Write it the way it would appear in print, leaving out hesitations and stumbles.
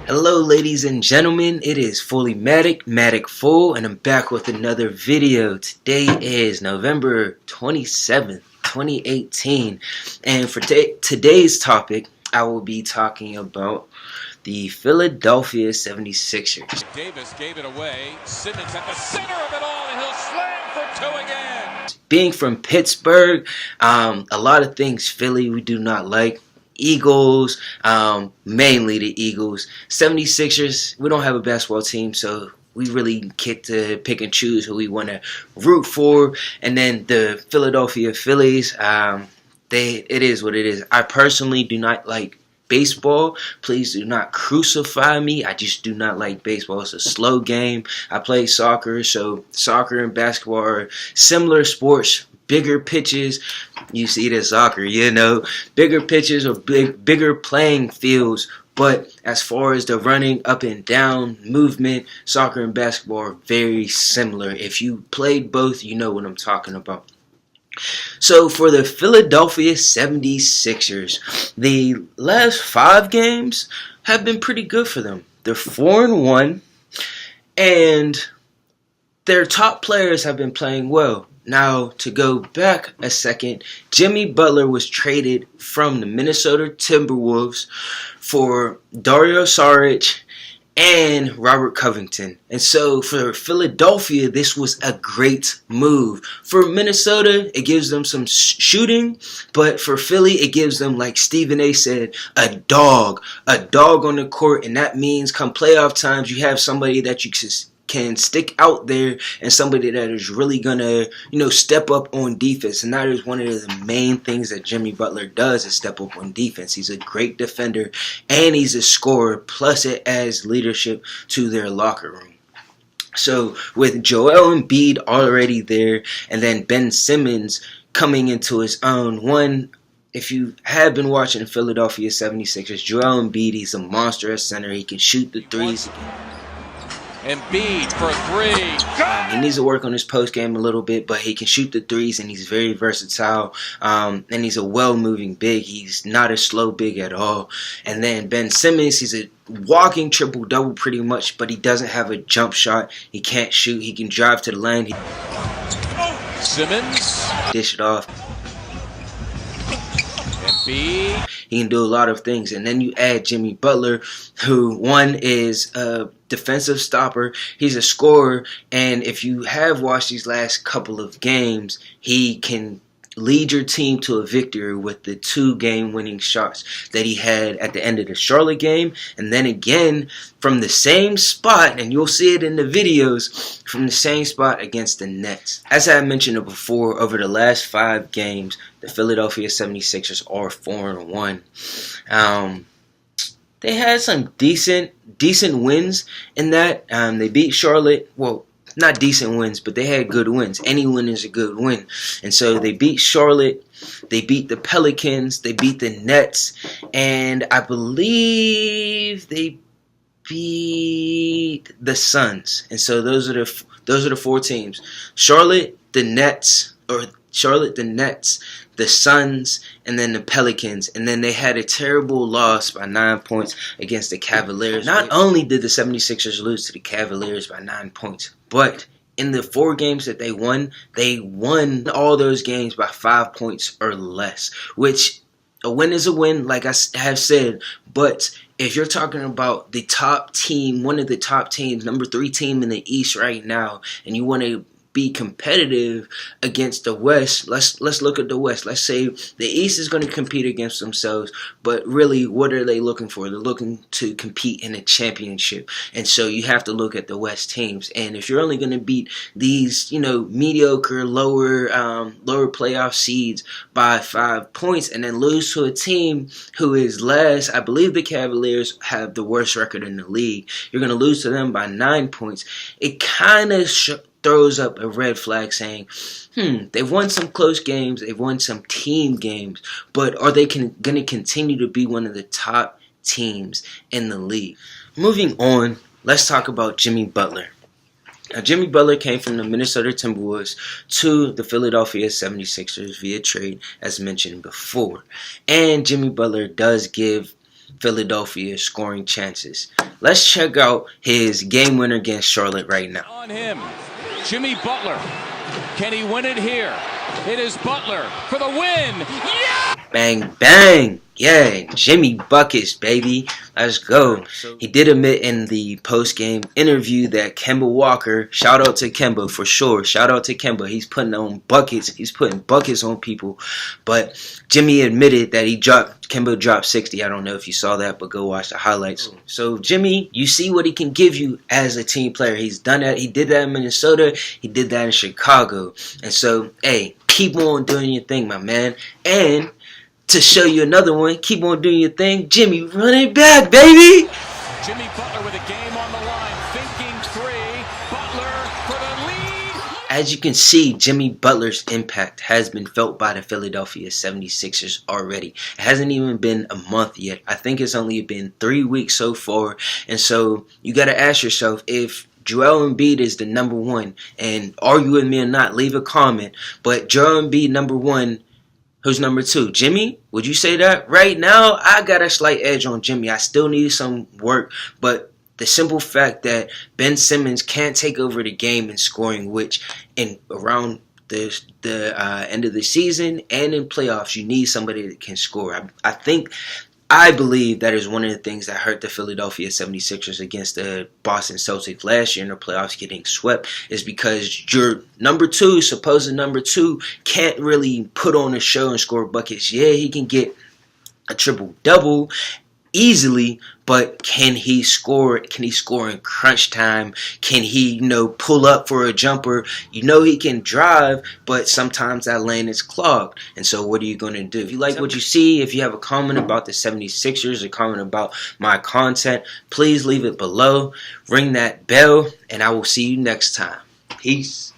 Hello ladies and gentlemen, it is Fully Matic Full, and I'm back with another video. Today is November 27th, 2018, and for today's topic, I will be talking about the Philadelphia 76ers. Davis gave it away, Simmons at the center of it all, and he'll slam for two again. Being from Pittsburgh, a lot of things Philly we do not like. Eagles, mainly the Eagles. 76ers, we don't have a basketball team, so we really get to pick and choose who we want to root for. And then the Philadelphia Phillies, it is what it is. I personally do not like baseball. Please do not crucify me. I just do not like baseball. It's a slow game. I play soccer, so soccer and basketball are similar sports. Bigger pitches, you see it in soccer, bigger pitches or bigger playing fields. But as far as the running up and down movement, soccer and basketball are very similar. If you played both, you know what I'm talking about. So for the Philadelphia 76ers, the last 5 games have been pretty good for them. They're 4-1, and their top players have been playing well. Now, to go back a second, Jimmy Butler was traded from the Minnesota Timberwolves for Dario Saric and Robert Covington. And so for Philadelphia, this was a great move. For Minnesota, it gives them some shooting, but for Philly, it gives them, like Stephen A said, a dog on the court. And that means come playoff times, you have somebody that you can stick out there and somebody that is really gonna, step up on defense. And that is one of the main things that Jimmy Butler does, is step up on defense. He's a great defender and he's a scorer, plus it adds leadership to their locker room. So with Joel Embiid already there, and then Ben Simmons coming into his own, if you have been watching Philadelphia 76ers, Joel Embiid, he's a monster at center. He can shoot the threes. Embiid for 3. He needs to work on his post game a little bit, but he can shoot the threes and he's very versatile. And he's a well-moving big. He's not a slow big at all. And then Ben Simmons, he's a walking triple-double pretty much, but he doesn't have a jump shot. He can't shoot. He can drive to the lane. Simmons. Dish it off. Embiid. He can do a lot of things. And then you add Jimmy Butler, who one is a defensive stopper. He's a scorer. And if you have watched these last couple of games, he can lead your team to a victory with the 2 game-winning shots that he had at the end of the Charlotte game, and then again from the same spot, and you'll see it in the videos, from the same spot against the Nets. As I mentioned before, over the last 5 games, the Philadelphia 76ers are 4-1. They had some decent wins in that. They beat Charlotte. Well, not decent wins, but they had good wins. Any win is a good win. And so they beat Charlotte, they beat the Pelicans, they beat the Nets, and I believe they beat the Suns. And so those are the 4 teams. Charlotte, the Nets, the Suns, and then the Pelicans. And then they had a terrible loss by 9 points against the Cavaliers. Not only did the 76ers lose to the Cavaliers by 9 points, but in the 4 games that they won all those games by 5 points or less. Which, a win is a win, like I have said. But if you're talking about the top team, one of the top teams, number 3 team in the East right now, and you want to be competitive against the West, let's look at the West. Let's say the East is going to compete against themselves, but really, what are they looking for? They're looking to compete in a championship. And so you have to look at the West teams. And if you're only going to beat these, mediocre, lower playoff seeds by 5 points, and then lose to a team who is less, I believe the Cavaliers have the worst record in the league. You're going to lose to them by 9 points. It kind of throws up a red flag saying, they've won some close games, they've won some team games, but are they going to continue to be one of the top teams in the league? Moving on, let's talk about Jimmy Butler. Now, Jimmy Butler came from the Minnesota Timberwolves to the Philadelphia 76ers via trade, as mentioned before. And Jimmy Butler does give Philadelphia's scoring chances. Let's check out his game winner against Charlotte right now. On him, Jimmy Butler. Can he win it here? It is Butler for the win. Yeah! Bang, bang. Yeah, Jimmy Buckets, baby. Let's go. He did admit in the post-game interview that Kemba Walker, shout out to Kemba for sure. Shout out to Kemba. He's putting on buckets. He's putting buckets on people. But Jimmy admitted that Kemba dropped 60. I don't know if you saw that, but go watch the highlights. So Jimmy, you see what he can give you as a team player. He's done that. He did that in Minnesota. He did that in Chicago. And so, hey, keep on doing your thing, my man. And to show you another one, keep on doing your thing. Jimmy, run it back, baby. Jimmy Butler with a game on the line, thinking three. Butler for the lead. As you can see, Jimmy Butler's impact has been felt by the Philadelphia 76ers already. It hasn't even been a month yet. I think it's only been 3 weeks so far. And so you got to ask yourself, if Joel Embiid is the number one, and argue with me or not, leave a comment, but Joel Embiid number one, who's number two? Jimmy? Would you say that? Right now, I got a slight edge on Jimmy. I still need some work, but the simple fact that Ben Simmons can't take over the game in scoring, which in around the end of the season and in playoffs, you need somebody that can score. I believe that is one of the things that hurt the Philadelphia 76ers against the Boston Celtics last year in the playoffs getting swept, is because your number two, supposed number two, can't really put on a show and score buckets. Yeah, he can get a triple-double easily, but can he score? Can he score in crunch time? Can he, pull up for a jumper? He can drive, but sometimes that lane is clogged. And so what are you going to do? If you like what you see, if you have a comment about the 76ers, a comment about my content, please leave it below. Ring that bell, and I will see you next time. Peace.